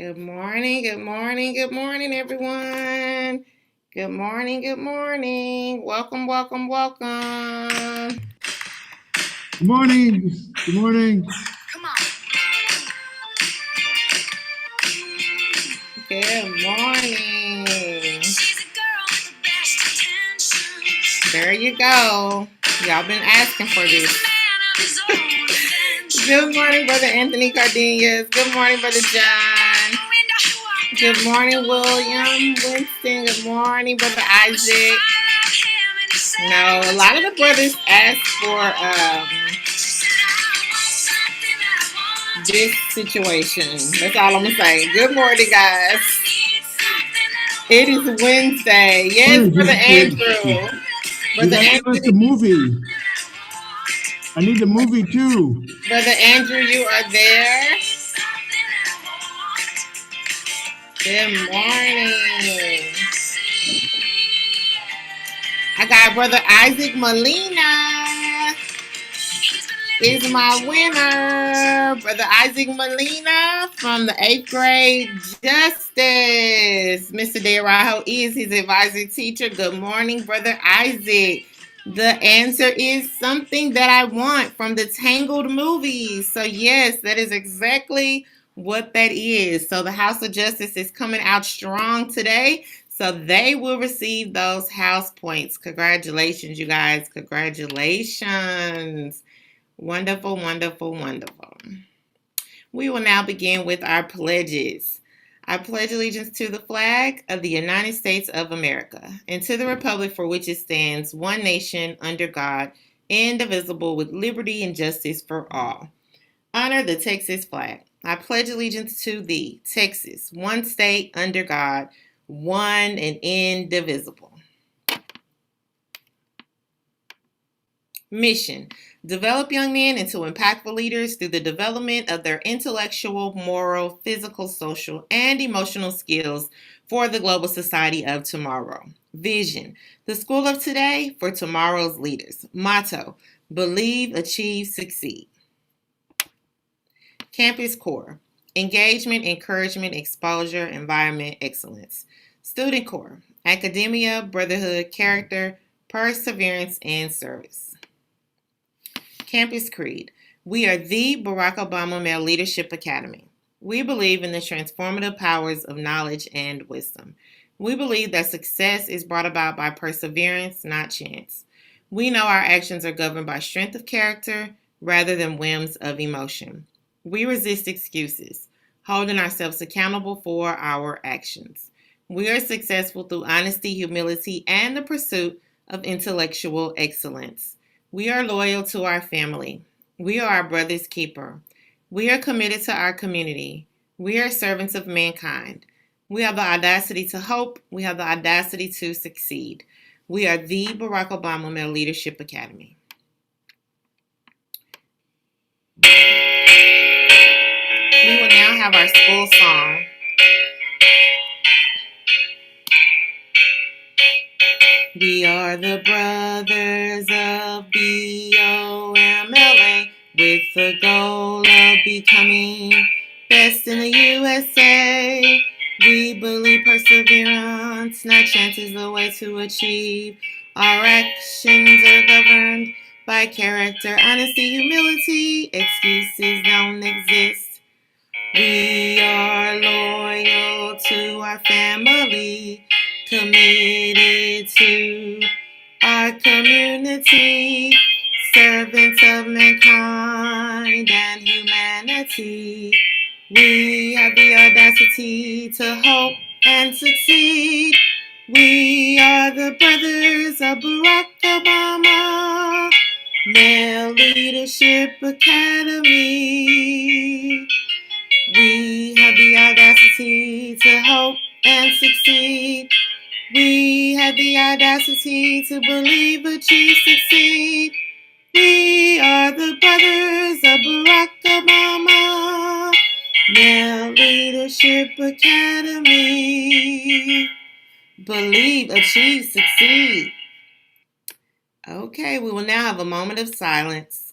Good morning, good morning, good morning, everyone. Good morning, good morning. Welcome, welcome, welcome. Good morning. Good morning. Come on. Good morning. There you go. Y'all been asking for this. Good morning, Brother Anthony Cardenas. Good morning, Brother John. Good morning, William Winston. Good morning, Brother Isaac. No, a lot of the brothers asked for this situation. That's all I'm gonna say. Good morning, guys. It is Wednesday. Yes, Brother Andrew. You Brother gotta give us the Andrew. movie. I need the movie too. Brother Andrew, you are there. Good morning. I got Brother Isaac Molina is my winner. Brother Isaac Molina from the 8th grade Justice. Mr. Derajo is his advisory teacher. Good morning, Brother Isaac. The answer is something that I want from the Tangled movies. So yes, that is exactly what that is. So the House of Justice is coming out strong today. So they will receive those house points. Congratulations, you guys. Congratulations. Wonderful, wonderful, wonderful. We will now begin with our pledges. I pledge allegiance to the flag of the United States of America and to the republic for which it stands, one nation, under God, indivisible, with liberty and justice for all. Honor the Texas flag. I pledge allegiance to thee, Texas, one state, under God, one and indivisible. Mission: develop young men into impactful leaders through the development of their intellectual, moral, physical, social, and emotional skills for the global society of tomorrow. Vision: the school of today for tomorrow's leaders. Motto: believe, achieve, succeed. Campus Core: engagement, encouragement, exposure, environment, excellence. Student Core: academia, brotherhood, character, perseverance, and service. Campus Creed: we are the Barack Obama Male Leadership Academy. We believe in the transformative powers of knowledge and wisdom. We believe that success is brought about by perseverance, not chance. We know our actions are governed by strength of character rather than whims of emotion. We resist excuses, holding ourselves accountable for our actions. We are successful through honesty, humility, and the pursuit of intellectual excellence. We are loyal to our family. We are our brother's keeper. We are committed to our community. We are servants of mankind. We have the audacity to hope. We have the audacity to succeed. We are the Barack Obama Male Leadership Academy. We will now have our school song. We are the brothers of BOMLA with the goal of becoming best in the USA. We believe perseverance, not chance, is the way to achieve. Our actions are governed by character, honesty, humility. Excuses don't exist. We are loyal to our family, committed to our community, servants of mankind and humanity. We have the audacity to hope and succeed. We are the brothers of Barack Obama, Male Leadership Academy. We have the audacity to hope and succeed. We have the audacity to believe, achieve, succeed. We are the brothers of Barack Obama, Male Leadership Academy. Believe, achieve, succeed. Okay, we will now have a moment of silence.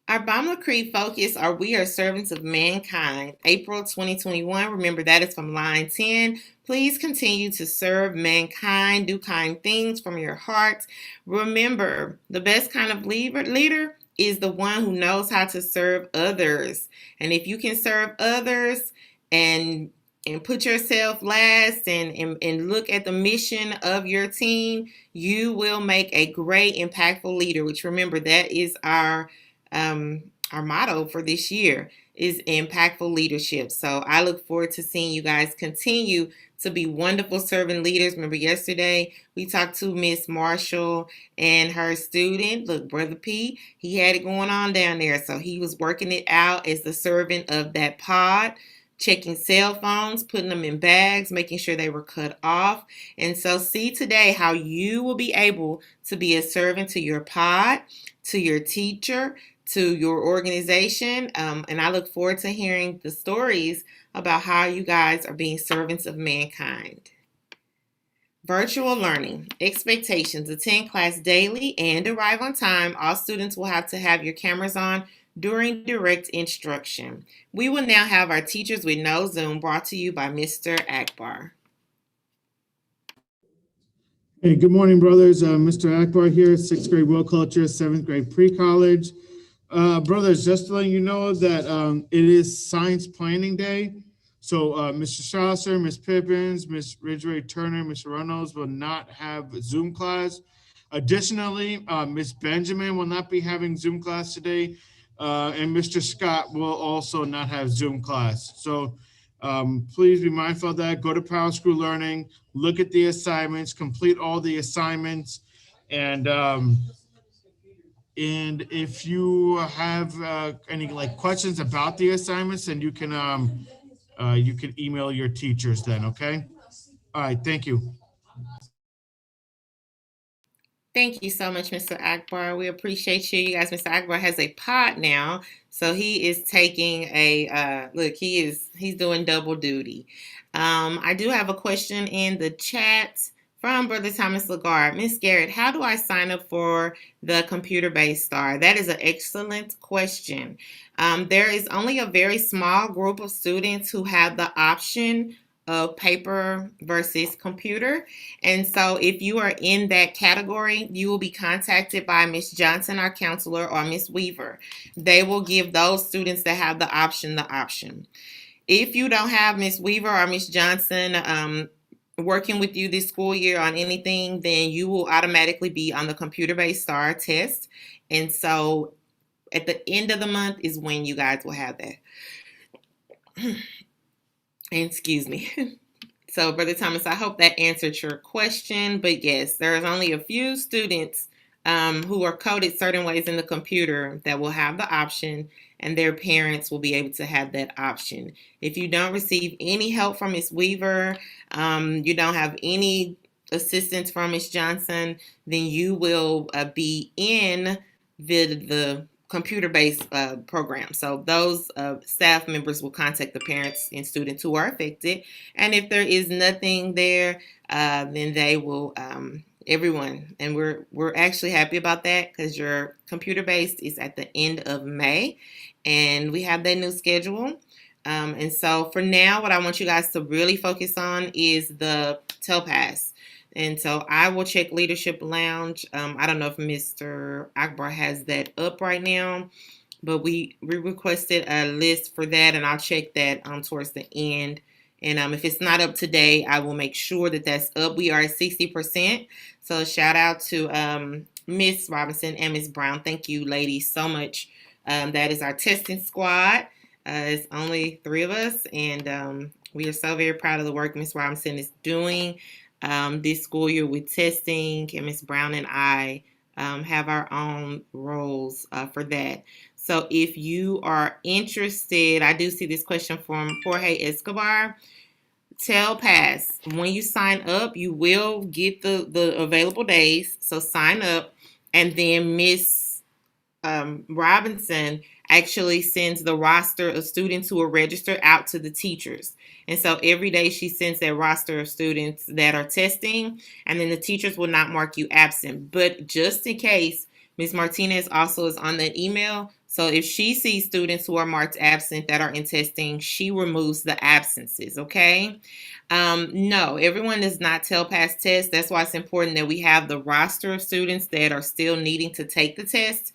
Our Bama Creed focus are We Are Servants of Mankind, April 2021. Remember, that is from line 10. Please continue to serve mankind, do kind things from your heart. Remember, the best kind of leader is the one who knows how to serve others. And if you can serve others and put yourself last and look at the mission of your team, you will make a great, impactful leader, which remember, that is um, our motto for this year is impactful leadership. So I look forward to seeing you guys continue to be wonderful servant leaders. Remember yesterday we talked to Miss Marshall and her student. Look, Brother P, he had it going on down there. So he was working it out as the servant of that pod, checking cell phones, putting them in bags, making sure they were cut off. And so see today how you will be able to be a servant to your pod, to your teacher, to your organization. And I look forward to hearing the stories about how you guys are being servants of mankind. Virtual learning. Expectations. Attend class daily and arrive on time. All students will have to have your cameras on during direct instruction. We will now have our Teachers with No Zoom brought to you by Mr. Akbar. Hey, good morning, brothers. Mr. Akbar here, 6th grade world culture, 7th grade pre-college. Brothers, just to let you know that it is Science Planning Day. So Mr. Strasser, Ms. Pippins, Ms. Ridgway Turner, Mr. Reynolds will not have Zoom class. Additionally, Ms. Benjamin will not be having Zoom class today, and Mr. Scott will also not have Zoom class. So please be mindful of that. Go to Power School Learning, look at the assignments, complete all the assignments, and if you have any questions about the assignments, then you can email your teachers then, okay? All right, thank you. Thank you so much, Mr. Akbar. We appreciate you. You guys, Mr. Akbar has a pod now, so he is taking a look. He's doing double duty. I do have a question in the chat from Brother Thomas Lagarde. Miss Garrett, how do I sign up for the computer-based STAR? That is an excellent question. There is only a very small group of students who have the option of paper versus computer. And so if you are in that category, you will be contacted by Miss Johnson, our counselor, or Miss Weaver. They will give those students that have the option. If you don't have Miss Weaver or Miss Johnson working with you this school year on anything, then you will automatically be on the computer-based STAR test. And so at the end of the month is when you guys will have that. Excuse me. So, Brother Thomas, I hope that answered your question. But yes, there's only a few students who are coded certain ways in the computer that will have the option, and their parents will be able to have that option. If you don't receive any help from Ms. Weaver, you don't have any assistance from Ms. Johnson, then you will be in the computer-based program. So those staff members will contact the parents and students who are affected. And if there is nothing there, then they will, everyone. And we're actually happy about that because your computer-based is at the end of May. And we have that new schedule. And so for now, what I want you guys to really focus on is the TELPAS. And so I will check Leadership Lounge. I don't know if Mr. Akbar has that up right now, but we requested a list for that, and I'll check that towards the end. And if it's not up today, I will make sure that that's up. We are at 60%. So shout out to Miss Robinson and Miss Brown. Thank you, ladies, so much. That is our testing squad. It's only 3 of us, and we are so very proud of the work Miss Robinson is doing. This school year with testing, and Ms. Brown and I have our own roles for that. So if you are interested, I do see this question from Jorge Escobar. TELPAS, when you sign up, you will get the available days. So sign up, and then Miss Robinson actually sends the roster of students who are registered out to the teachers. And so every day she sends that roster of students that are testing, and then the teachers will not mark you absent. But just in case, Ms. Martinez also is on that email, So if she sees students who are marked absent that are in testing, she removes the absences, okay? No, everyone does not tell pass test. That's why it's important that we have the roster of students that are still needing to take the test.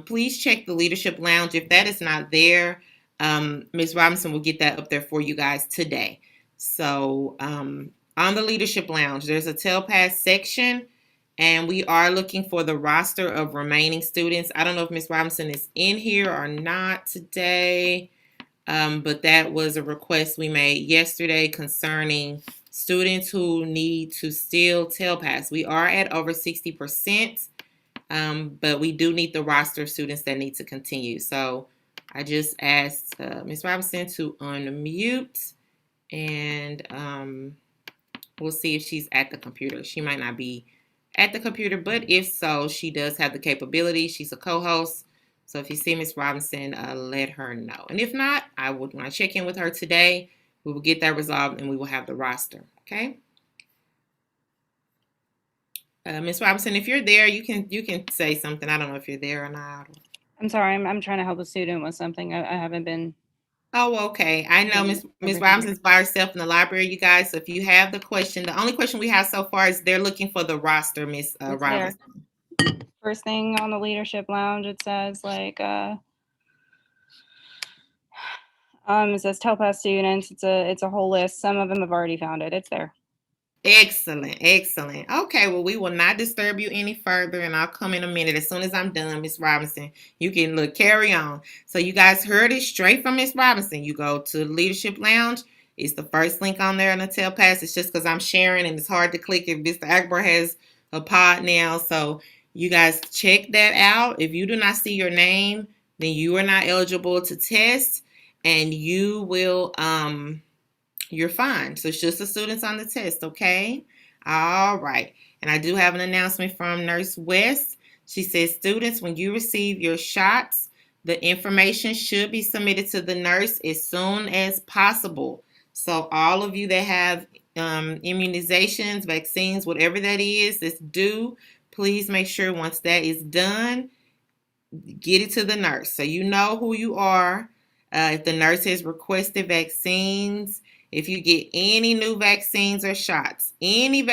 Please check the leadership lounge. If that is not there, Ms. Robinson will get that up there for you guys today. So on the leadership lounge, there's a tell pass section, and we are looking for the roster of remaining students. I don't know if Ms. Robinson is in here or not today. But that was a request we made yesterday concerning students who need to still tell pass. We are at over 60%, but we do need the roster of students that need to continue. So I just asked Ms. Robinson to unmute, and we'll see if she's at the computer. She might not be at the computer, but if so, she does have the capability. She's a co-host. So if you see Ms. Robinson, let her know. And if not, I would want to check in with her today. We will get that resolved and we will have the roster. Okay. Ms. Robinson, if you're there, you can say something. I don't know if you're there or not. I'm sorry, I'm trying to help a student with something. I haven't been. Oh, okay. I know Ms. Robinson's by herself in the library, you guys. So if you have the question, the only question we have so far is they're looking for the roster, Ms. Robinson. First thing on the leadership lounge, it says it says tell pass students. It's a whole list. Some of them have already found it. It's there. Excellent, excellent. Okay, well, we will not disturb you any further, and I'll come in a minute. As soon as I'm done, Miss Robinson, you can carry on. So you guys heard it straight from Miss Robinson. You go to the Leadership Lounge. It's the first link on there in the Tell Pass. It's just because I'm sharing, and it's hard to click if Mr. Akbar has a pod now. So you guys check that out. If you do not see your name, then you are not eligible to test, and you will you're fine. So it's just the students on the test, okay? All right. And I do have an announcement from Nurse West. She says, students, when you receive your shots, the information should be submitted to the nurse as soon as possible. So all of you that have immunizations, vaccines, whatever that is, that's due, please make sure once that is done, get it to the nurse. So you know who you are. If the nurse has requested vaccines, if you get any new vaccines or shots, and you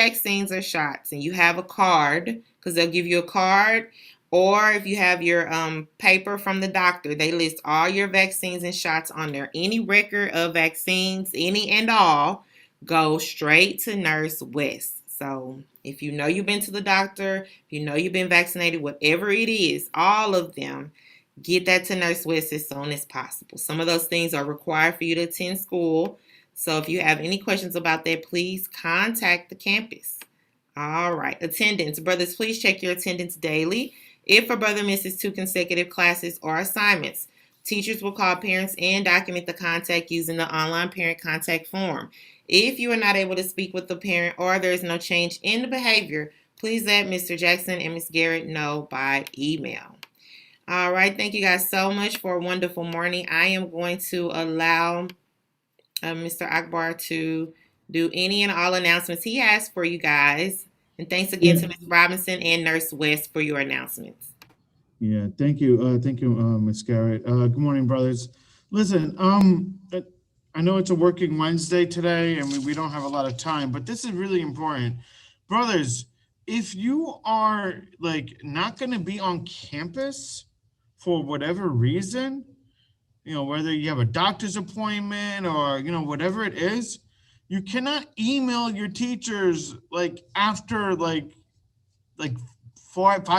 have a card, because they'll give you a card, or if you have your paper from the doctor, they list all your vaccines and shots on there. Any record of vaccines, any and all, go straight to Nurse West. So if you know you've been to the doctor, if you know you've been vaccinated, whatever it is, all of them, get that to Nurse West as soon as possible. Some of those things are required for you to attend school. So if you have any questions about that, please contact the campus. All right. Attendance. Brothers, please check your attendance daily. If a brother misses 2 consecutive classes or assignments, teachers will call parents and document the contact using the online parent contact form. If you are not able to speak with the parent or there is no change in the behavior, please let Mr. Jackson and Ms. Garrett know by email. All right. Thank you guys so much for a wonderful morning. I am going to allow Mr. Akbar to do any and all announcements he has for you guys. And thanks again to Ms. Robinson and Nurse West for your announcements. Yeah, thank you, Ms. Garrett. Good morning, brothers. Listen, I know it's a working Wednesday today, and we don't have a lot of time, but this is really important, brothers. If you are not going to be on campus for whatever reason, whether you have a doctor's appointment or, whatever it is, you cannot email your teachers after 5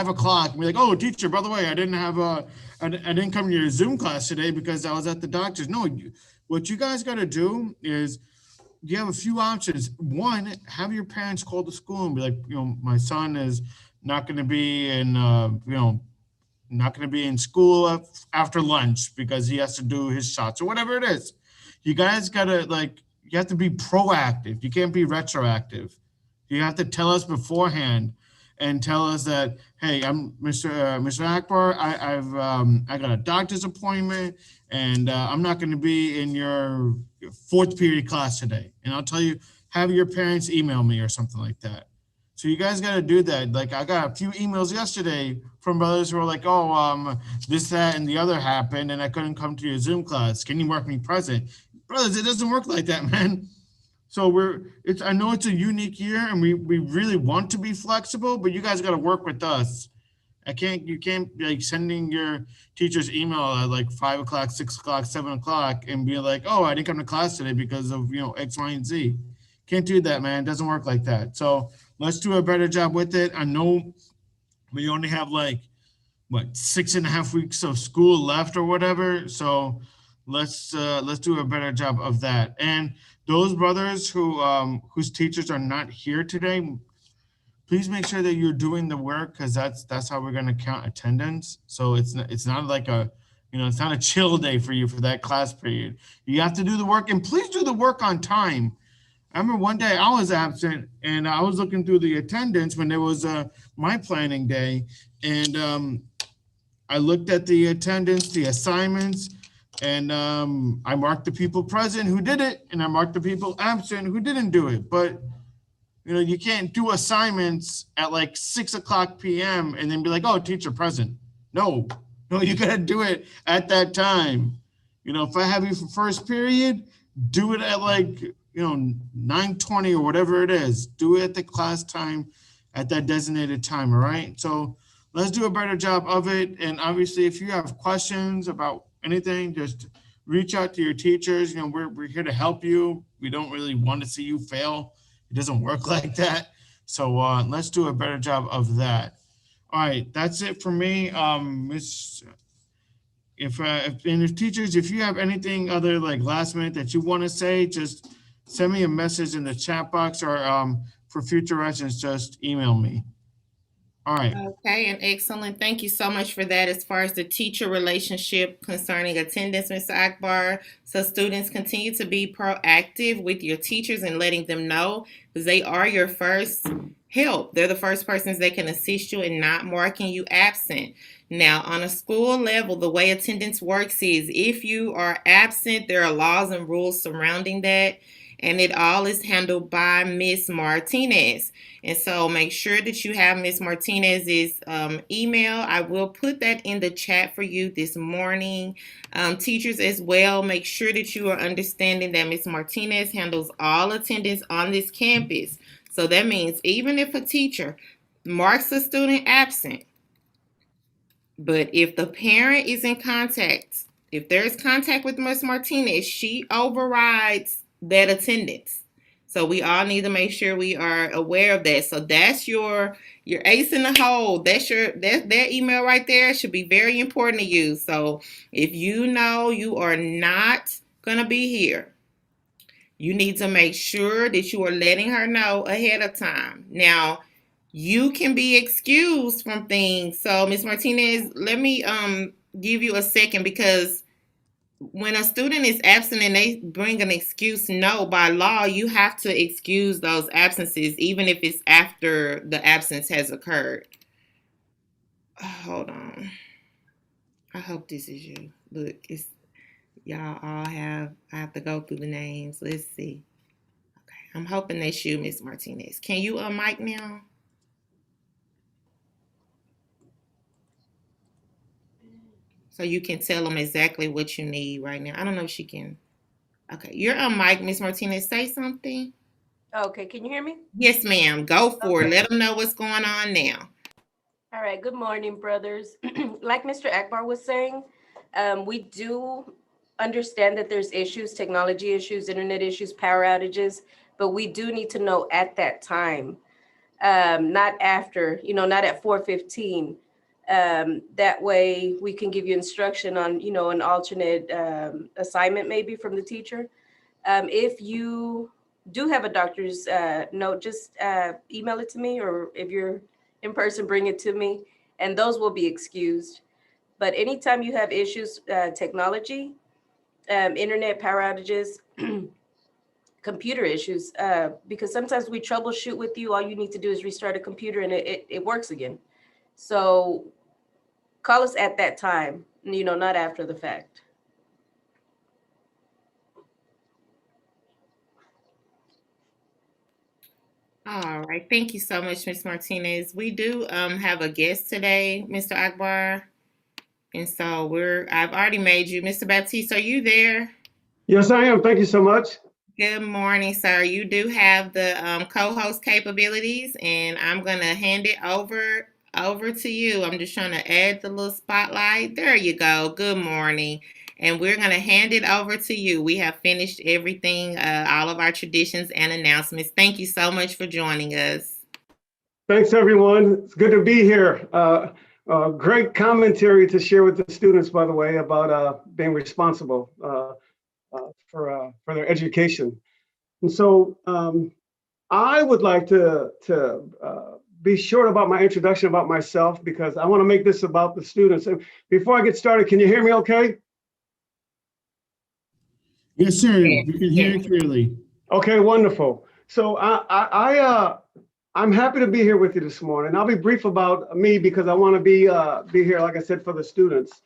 o'clock and be like, oh, teacher, by the way, I didn't come to your Zoom class today because I was at the doctor's. No, what you guys got to do is you have a few options. One, have your parents call the school and be like, my son is not going to be in, not going to be in school after lunch because he has to do his shots or whatever it is. You guys got to you have to be proactive. You can't be retroactive. You have to tell us beforehand and tell us that, hey, I'm Mr. Akbar. I got a doctor's appointment and I'm not going to be in your 4th period class today. And I'll tell you, have your parents email me or something like that. So you guys got to do that. Like I got a few emails yesterday from brothers who were like, oh, this, that, and the other happened, and I couldn't come to your Zoom class. Can you mark me present? Brothers, it doesn't work like that, man. So I know it's a unique year and we really want to be flexible, but you guys got to work with us. You can't be like sending your teacher's email at like 5 o'clock, 6 o'clock, 7 o'clock and be like, oh, I didn't come to class today because of, X, Y, and Z. Can't do that, man. It doesn't work like that. So let's do a better job with it. I know we only have like, 6.5 weeks of school left or whatever. So let's do a better job of that. And those brothers whose teachers are not here today, please make sure that you're doing the work because that's how we're going to count attendance. So it's not like it's not a chill day for you for that class period. You have to do the work, and please do the work on time. I remember one day I was absent and I was looking through the attendance when there was my planning day, and I looked at the attendance, the assignments, and I marked the people present who did it, and I marked the people absent who didn't do it. But you can't do assignments at like 6 o'clock p.m. and then be like, oh, teacher present. No, you gotta do it at that time. If I have you for first period, do it at like 9:20 or whatever it is. Do it at the class time at that designated time. All right. So let's do a better job of it. And obviously, if you have questions about anything, just reach out to your teachers. We're here to help you. We don't really want to see you fail. It doesn't work like that. So let's do a better job of that. All right, that's it for me. If teachers, if you have anything other like last minute that you want to say, just send me a message in the chat box, or for future reference, just email me. All right. Okay, and excellent. Thank you so much for that. As far as the teacher relationship concerning attendance, Mr. Akbar, so students continue to be proactive with your teachers and letting them know, because they are your first help. They're the first persons that can assist you in not marking you absent. Now, on a school level, the way attendance works is if you are absent, there are laws and rules surrounding that, and it all is handled by Miss Martinez. And so make sure that you have Miss Martinez's email. I will put that in the chat for you this morning. Teachers as well, make sure that you are understanding that Miss Martinez handles all attendance on this campus. So that means even if a teacher marks a student absent, but if the parent is in contact, if there's contact with Miss Martinez, she overrides that attendance. So we all need to make sure we are aware of that. So that's your ace in the hole. That email right there should be very important to you. So if you know you are not gonna be here, you need to make sure that you are letting her know ahead of time. Now, you can be excused from things. So Ms. Martinez, let me give you a second, because when a student is absent and they bring an excuse, no, by law, you have to excuse those absences, even if it's after the absence has occurred. Hold on. I hope this is you. Look, it's y'all all I have to go through the names. Let's see. Okay, I'm hoping that's you, Ms. Martinez. Can you unmic now? So you can tell them exactly what you need right now. I don't know if she can. Okay, you're on mic, Miss Martinez. Say something. Okay, can you hear me? Yes, ma'am. Go for it. Let them know what's going on now. All right, good morning, brothers. Like Mr. Akbar was saying, we do understand that there's issues, technology issues, internet issues, power outages, but we do need to know at that time, not after, not at 4:15. That way we can give you instruction on, an alternate assignment maybe from the teacher. If you do have a doctor's note, just email it to me, or if you're in person, bring it to me, and those will be excused. But anytime you have issues, technology, internet power outages, computer issues, because sometimes we troubleshoot with you, all you need to do is restart a computer and it works again. So call us at that time, not after the fact. All right. Thank you so much, Ms. Martinez. We do have a guest today, Mr. Akbar. And so I've already made you. Mr. Baptiste, are you there? Yes, I am. Thank you so much. Good morning, sir. You do have the co-host capabilities, and I'm gonna hand it over to you. I'm just trying to add the little spotlight. There you go. Good morning, and we're gonna hand it over to you. We have finished everything, all of our traditions and announcements. Thank you so much for joining us. Thanks, everyone. It's good to be here. Great commentary to share with the students, by the way, about being responsible for their education. And so I would like to be short about my introduction about myself because I want to make this about the students. And before I get started, can you hear me okay? Yes, sir. We can hear you clearly. Okay, wonderful. So I'm happy to be here with you this morning. I'll be brief about me because I want to be here, like I said, for the students.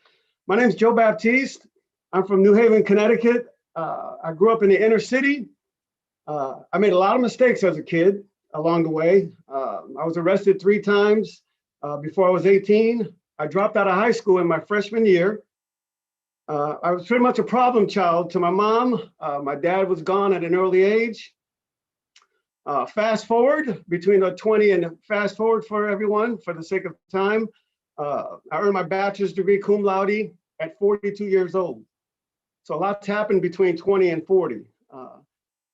My name is Joe Baptiste. I'm from New Haven, Connecticut. I grew up in the inner city. I made a lot of mistakes as a kid along the way. I was arrested 3 times before I was 18. I dropped out of high school in my freshman year. I was pretty much a problem child to my mom. My dad was gone at an early age. Fast forward between the 20 and fast forward for everyone for the sake of time. I earned my bachelor's degree cum laude at 42 years old. So a lot's happened between 20 and 40.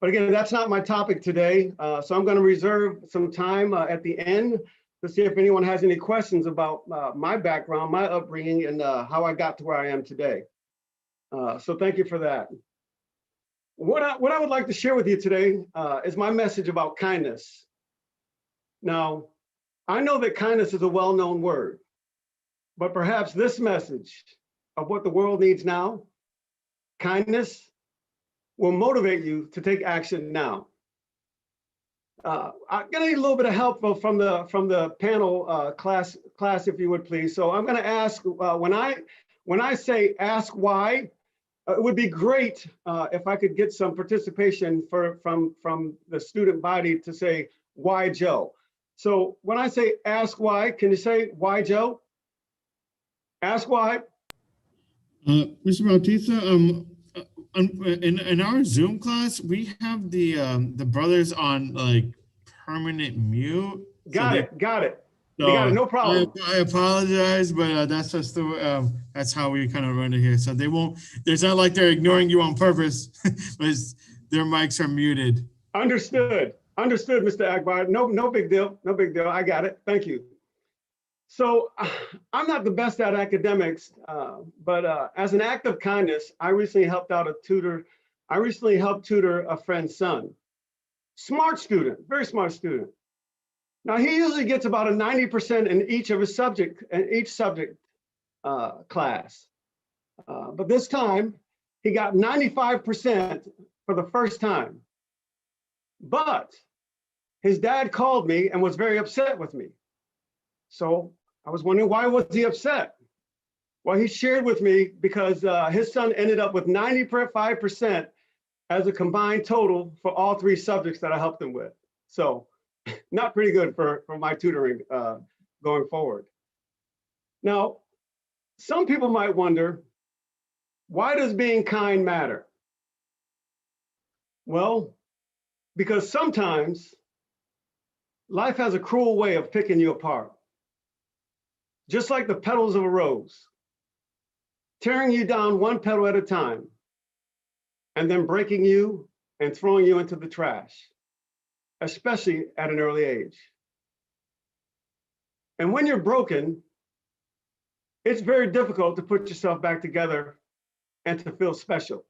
But again, that's not my topic today. So I'm going to reserve some time at the end to see if anyone has any questions about my background, my upbringing, and how I got to where I am today. So thank you for that. What I would like to share with you today is my message about kindness. Now, I know that kindness is a well-known word, but perhaps this message of what the world needs now, kindness, will motivate you to take action now. I'm gonna need a little bit of help from the panel class, if you would please. So I'm gonna ask when I say ask why. It would be great if I could get some participation from the student body to say, why Joe? So when I say ask why, can you say why Joe? Ask why. Mr. Bautista, in our Zoom class, we have the brothers on like permanent mute. Got it. So You got it, no problem. I apologize, but that's just the that's how we kind of run it here. So they won't. It's not like they're ignoring you on purpose, but their mics are muted. Understood, Mr. Akbar. No big deal. No big deal. I got it. Thank you. So I'm not the best at academics, but as an act of kindness, I recently helped out a tutor. I recently helped tutor a friend's son. Smart student, very smart student. Now he usually gets about a 90% in each subject class. But this time he got 95% for the first time. But his dad called me and was very upset with me. So I was wondering, why was he upset? Well, he shared with me because his son ended up with 95% as a combined total for all 3 subjects that I helped him with. So not pretty good for my tutoring going forward. Now, some people might wonder, why does being kind matter? Well, because sometimes life has a cruel way of picking you apart. Just like the petals of a rose, tearing you down one petal at a time, and then breaking you and throwing you into the trash, especially at an early age. And when you're broken, it's very difficult to put yourself back together and to feel special.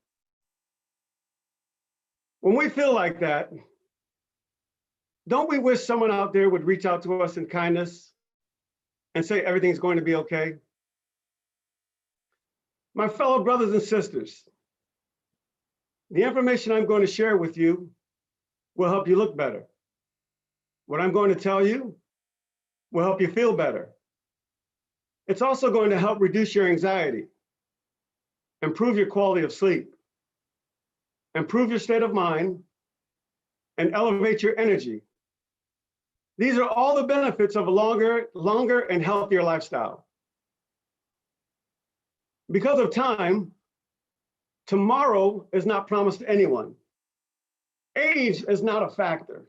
When we feel like that, don't we wish someone out there would reach out to us in kindness and say everything's going to be okay? My fellow brothers and sisters, the information I'm going to share with you will help you look better. What I'm going to tell you will help you feel better. It's also going to help reduce your anxiety, improve your quality of sleep, improve your state of mind, and elevate your energy These are all the benefits of a longer and healthier lifestyle. Because of time, tomorrow is not promised to anyone. Age is not a factor.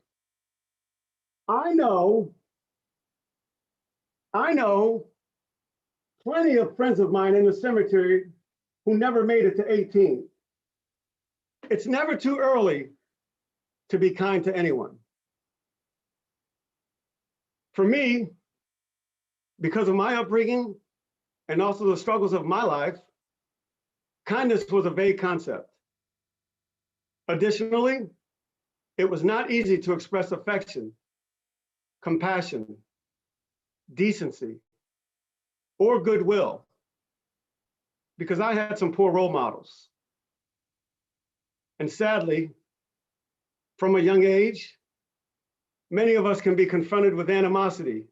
I know plenty of friends of mine in the cemetery who never made it to 18. It's never too early to be kind to anyone. For me, because of my upbringing and also the struggles of my life, kindness was a vague concept. Additionally, it was not easy to express affection, compassion, decency, or goodwill, because I had some poor role models. And sadly, from a young age, many of us can be confronted with animosity,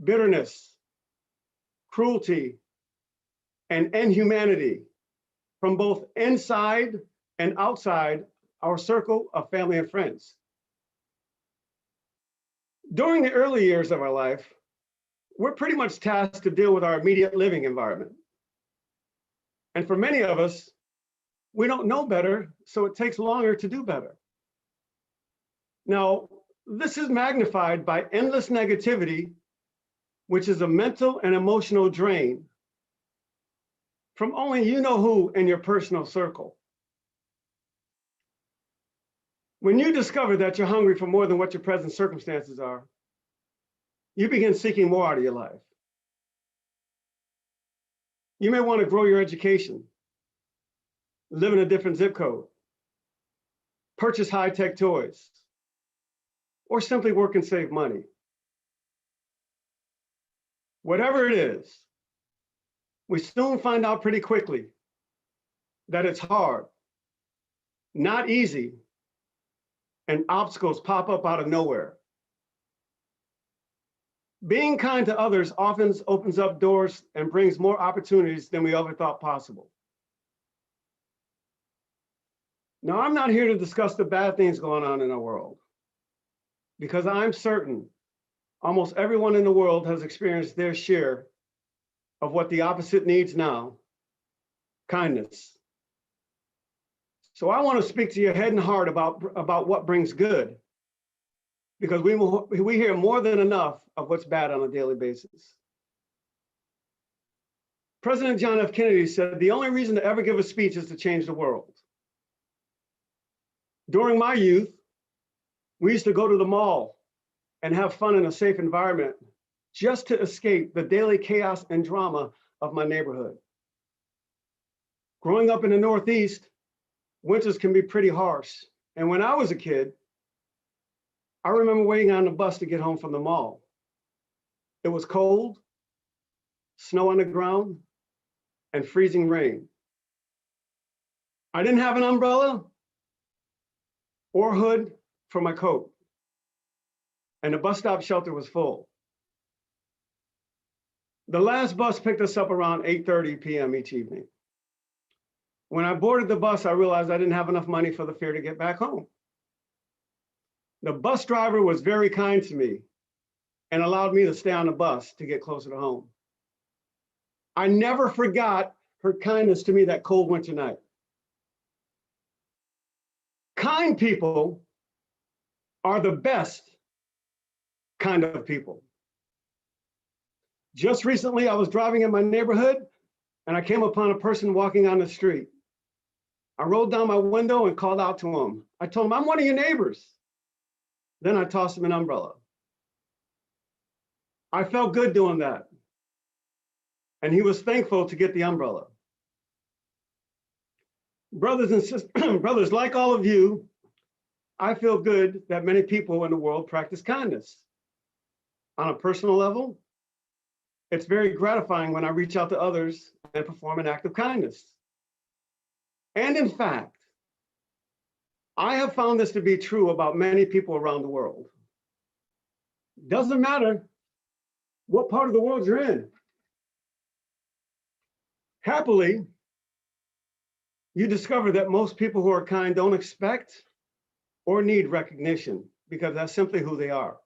bitterness, cruelty, and inhumanity from both inside and outside our circle of family and friends. During the early years of our life, we're pretty much tasked to deal with our immediate living environment. And for many of us, we don't know better, so it takes longer to do better. Now, this is magnified by endless negativity, which is a mental and emotional drain from only you know who in your personal circle. When you discover that you're hungry for more than what your present circumstances are, you begin seeking more out of your life. You may want to grow your education, live in a different zip code, purchase high-tech toys, or simply work and save money. Whatever it is, we soon find out pretty quickly that it's hard, not easy, and obstacles pop up out of nowhere. Being kind to others often opens up doors and brings more opportunities than we ever thought possible. Now, I'm not here to discuss the bad things going on in our world, because I'm certain almost everyone in the world has experienced their share of what the opposite needs now: kindness. So I want to speak to your head and heart about what brings good, because we hear more than enough of what's bad on a daily basis. President John F. Kennedy said, "The only reason to ever give a speech is to change the world." During my youth, we used to go to the mall and have fun in a safe environment just to escape the daily chaos and drama of my neighborhood. Growing up in the Northeast, winters can be pretty harsh. And when I was a kid, I remember waiting on the bus to get home from the mall. It was cold, snow on the ground, and freezing rain. I didn't have an umbrella or hood for my coat, and the bus stop shelter was full. The last bus picked us up around 8:30 p.m. each evening. When I boarded the bus, I realized I didn't have enough money for the fare to get back home. The bus driver was very kind to me and allowed me to stay on the bus to get closer to home. I never forgot her kindness to me that cold winter night. Kind people are the best kind of people. Just recently, I was driving in my neighborhood and I came upon a person walking on the street. I rolled down my window and called out to him. I told him, "I'm one of your neighbors." Then I tossed him an umbrella. I felt good doing that. And he was thankful to get the umbrella. Brothers and sisters, brothers, like all of you, I feel good that many people in the world practice kindness. On a personal level, it's very gratifying when I reach out to others and perform an act of kindness. And in fact, I have found this to be true about many people around the world. Doesn't matter what part of the world you're in. Happily, you discover that most people who are kind don't expect or need recognition, because that's simply who they are.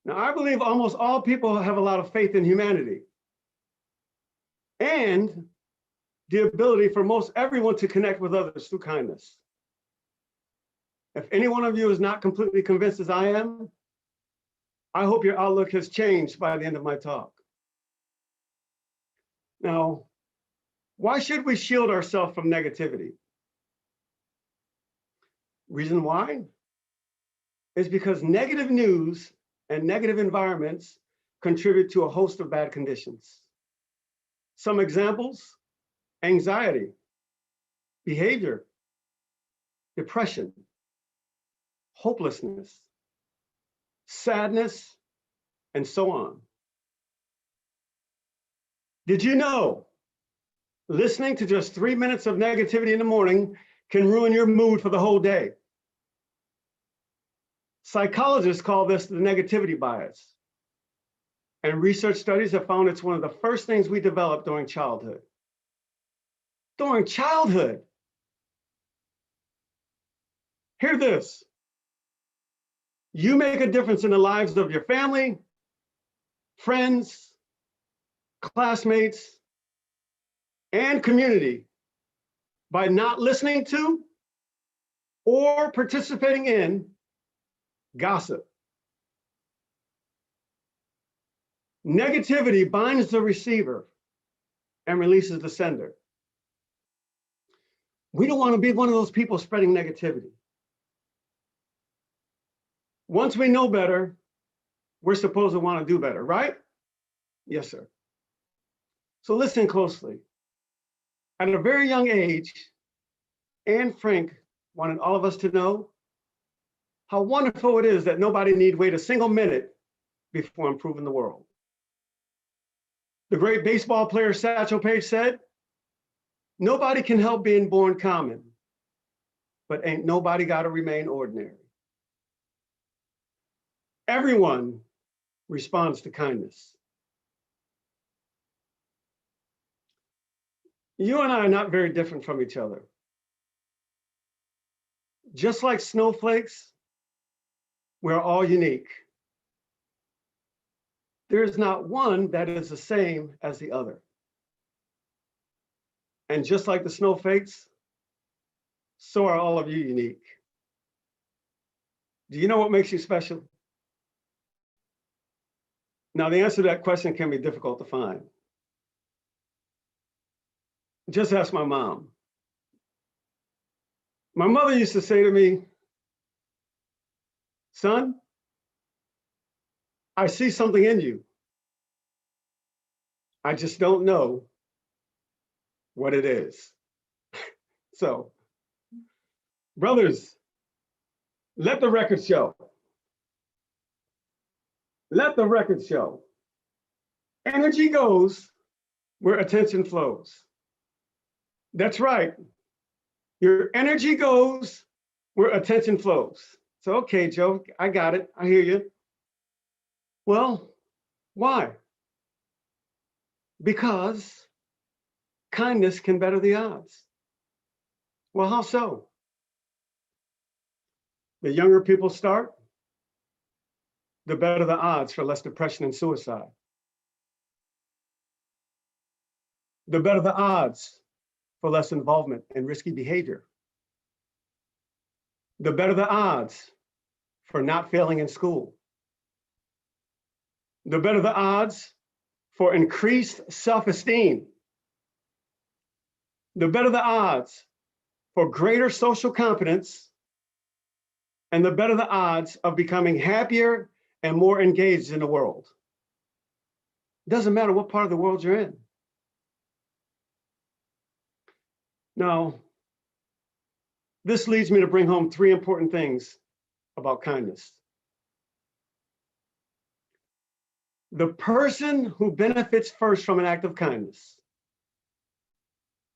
Now, I believe almost all people have a lot of faith in humanity and the ability for most everyone to connect with others through kindness. If any one of you is not completely convinced as I am, I hope your outlook has changed by the end of my talk. Now, why should we shield ourselves from negativity? Reason why is because negative news and negative environments contribute to a host of bad conditions. Some examples: anxiety, behavior, depression, hopelessness, sadness, and so on. Did you know listening to just 3 minutes of negativity in the morning can ruin your mood for the whole day? Psychologists call this the negativity bias. And research studies have found it's one of the first things we develop during childhood. During childhood. Hear this. You make a difference in the lives of your family, friends, classmates, and community by not listening to or participating in gossip. Negativity binds the receiver and releases the sender. We don't want to be one of those people spreading negativity. Once we know better, we're supposed to want to do better, right? Yes, sir. So listen closely. At a very young age, Anne Frank wanted all of us to know how wonderful it is that nobody need wait a single minute before improving the world. The great baseball player Satchel Paige said, "Nobody can help being born common, but ain't nobody got to remain ordinary." Everyone responds to kindness. You and I are not very different from each other. Just like snowflakes, we're all unique. There is not one that is the same as the other. And just like the snowflakes, so are all of you unique. Do you know what makes you special? Now, the answer to that question can be difficult to find. Just ask my mom. My mother used to say to me, "Son, I see something in you. I just don't know what it is." So, brothers, let the record show. Let the record show. Energy goes where attention flows. That's right. Your energy goes where attention flows. So, okay, Joe, I got it. I hear you. Well, why? Because kindness can better the odds. Well, how so? The younger people start, the better the odds for less depression and suicide. The better the odds for less involvement in risky behavior. The better the odds for not failing in school. The better the odds for increased self-esteem. The better the odds for greater social competence, and the better the odds of becoming happier and more engaged in the world. It doesn't matter what part of the world you're in. Now, this leads me to bring home 3 important things about kindness. The person who benefits first from an act of kindness,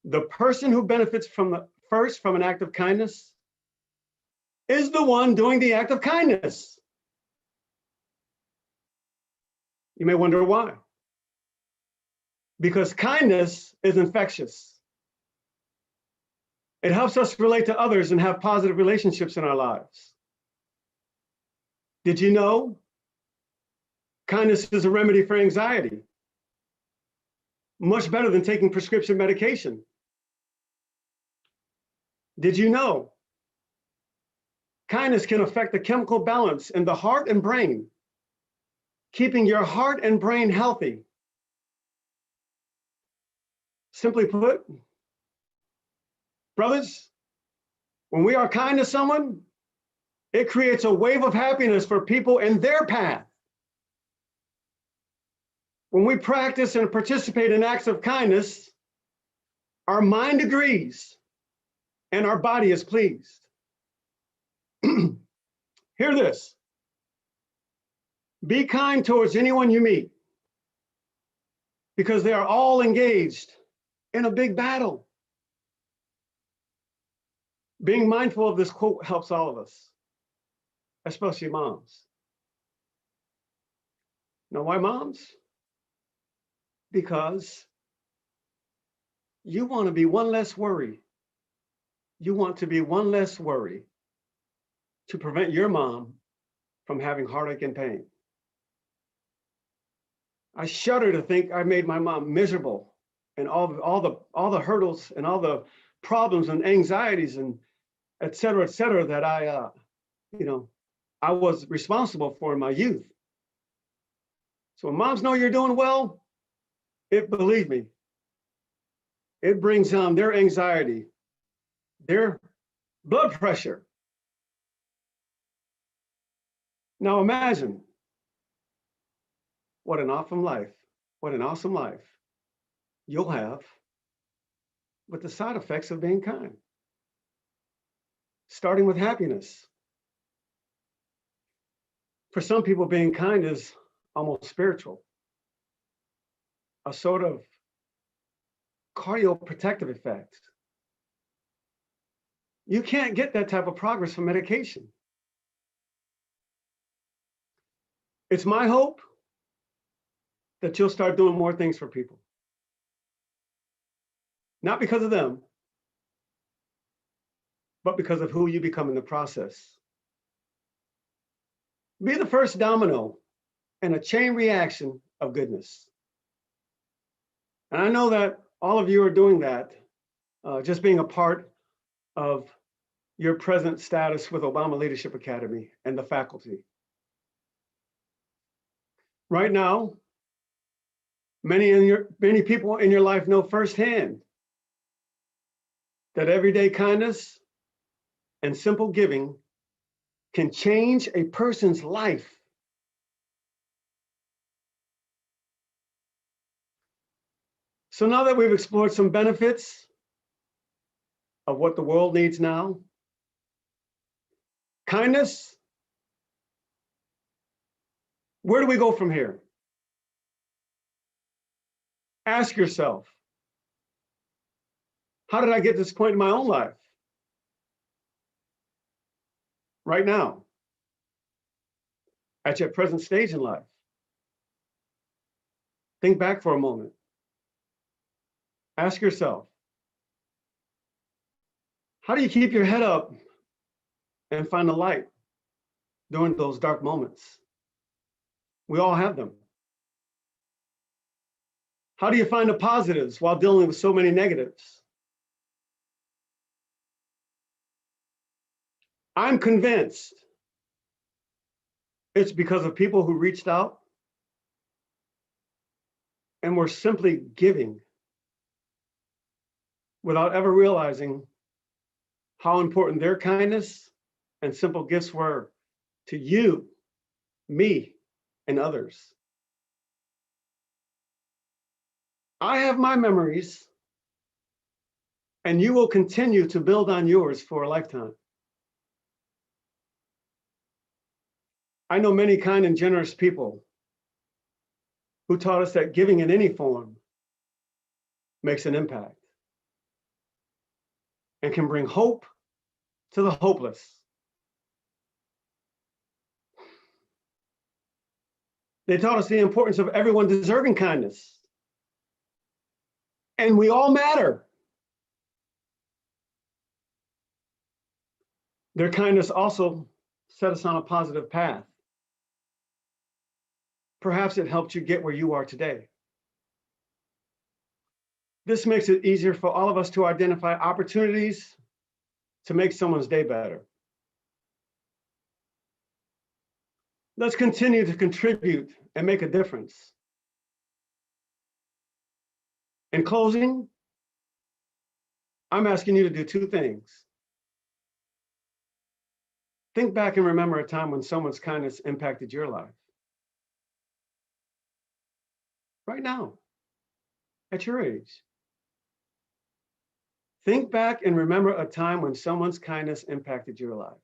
the person who benefits first from an act of kindness is the one doing the act of kindness. You may wonder why. Because kindness is infectious. It helps us relate to others and have positive relationships in our lives. Did you know Kindness is a remedy for anxiety. Much better than taking prescription medication. Did you know kindness can affect the chemical balance in the heart and brain, keeping your heart and brain healthy? Simply put, brothers, when we are kind to someone, it creates a wave of happiness for people in their path. When we practice and participate in acts of kindness, our mind agrees and our body is pleased. Hear this. Be kind towards anyone you meet, because they are all engaged in a big battle. Being mindful of this quote helps all of us, especially moms. Know why, moms? Because you want to be one less worry. You want to be one less worry to prevent your mom from having heartache and pain. I shudder to think I made my mom miserable, and all the hurdles and all the problems and anxieties and et cetera, that I was responsible for in my youth. So when moms know you're doing well, believe me, it brings down their anxiety, their blood pressure. Now imagine what an awesome life you'll have with the side effects of being kind. Starting with happiness. For some people, being kind is almost spiritual, a sort of cardioprotective effect. You can't get that type of progress from medication. It's my hope that you'll start doing more things for people. Not because of them, but because of who you become in the process. Be the first domino in a chain reaction of goodness. And I know that all of you are doing that, just being a part of your present status with Obama Leadership Academy and the faculty. Right now, many people in your life know firsthand that everyday kindness and simple giving can change a person's life. So now that we've explored some benefits of what the world needs now, kindness, where do we go from here? Ask yourself, how did I get to this point in my own life? Right now, at your present stage in life. Think back for a moment. Ask yourself, how do you keep your head up and find the light during those dark moments? We all have them. How do you find the positives while dealing with so many negatives? I'm convinced it's because of people who reached out and were simply giving without ever realizing how important their kindness and simple gifts were to you, me, and others. I have my memories, and you will continue to build on yours for a lifetime. I know many kind and generous people who taught us that giving in any form makes an impact and can bring hope to the hopeless. They taught us the importance of everyone deserving kindness. And we all matter. Their kindness also set us on a positive path. Perhaps it helped you get where you are today. This makes it easier for all of us to identify opportunities to make someone's day better. Let's continue to contribute and make a difference. In closing, I'm asking you to do two things. Think back and remember a time when someone's kindness impacted your life. Right now, at your age. Think back and remember a time when someone's kindness impacted your life.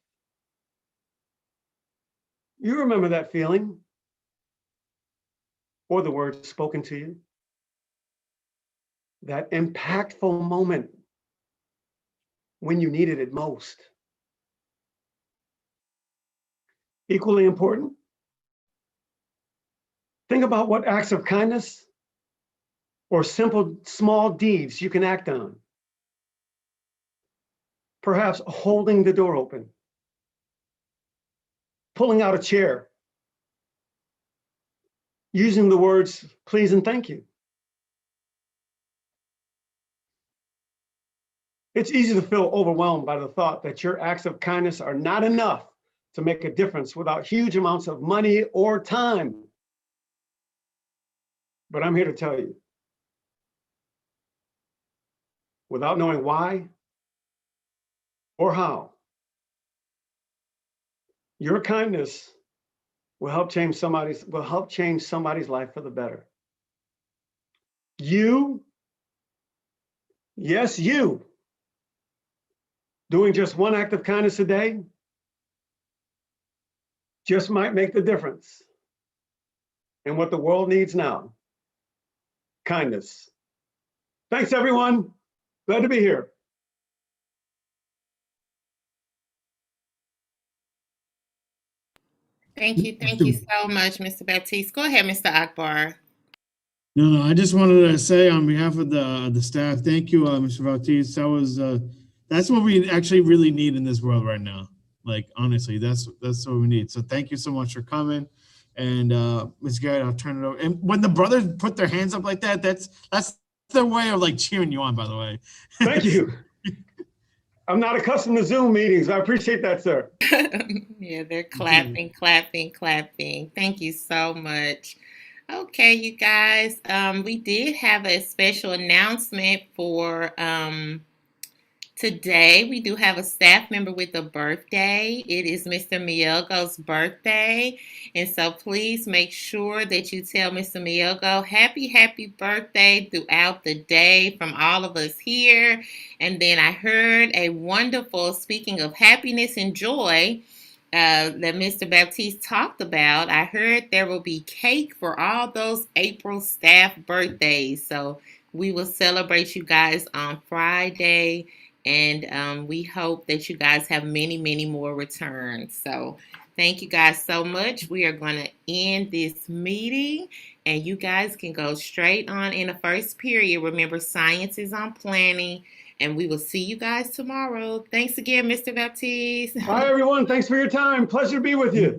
You remember that feeling or the words spoken to you. That impactful moment when you needed it most. Equally important, think about what acts of kindness or simple small deeds you can act on. Perhaps holding the door open, pulling out a chair, using the words please and thank you. It's easy to feel overwhelmed by the thought that your acts of kindness are not enough to make a difference without huge amounts of money or time. But I'm here to tell you, without knowing why or how, your kindness will help change somebody's life for the better. You, yes, you, doing just one act of kindness a day just might make the difference in what the world needs now. Kindness. Thanks, everyone. Glad to be here. Thank you so much, Mr. Baptiste. Go ahead, Mr. Akbar. No, I just wanted to say on behalf of the staff, thank you, Mr. Baptiste. That was that's what we actually really need in this world right now. Like honestly, that's what we need. So thank you so much for coming. And Ms. Garrett, I'll turn it over. And when the brothers put their hands up like that, that's their way of like cheering you on, by the way. Thank you. I'm not accustomed to Zoom meetings. I appreciate that, sir. Yeah, they're clapping. Thank you so much. Okay, you guys, we did have a special announcement for today. We do have a staff member with a birthday. It is Mr. Mielgo's birthday. And so please make sure that you tell Mr. Mielgo happy birthday throughout the day from all of us here. And then I heard a wonderful, speaking of happiness and joy, that Mr. Baptiste talked about. I heard there will be cake for all those April staff birthdays. So we will celebrate you guys on Friday. And we hope that you guys have many more returns. So thank you guys so much. We are going to end this meeting. And you guys can go straight on in the first period. Remember, science is on planning. And we will see you guys tomorrow. Thanks again, Mr. Baptiste. Bye, everyone. Thanks for your time. Pleasure to be with you.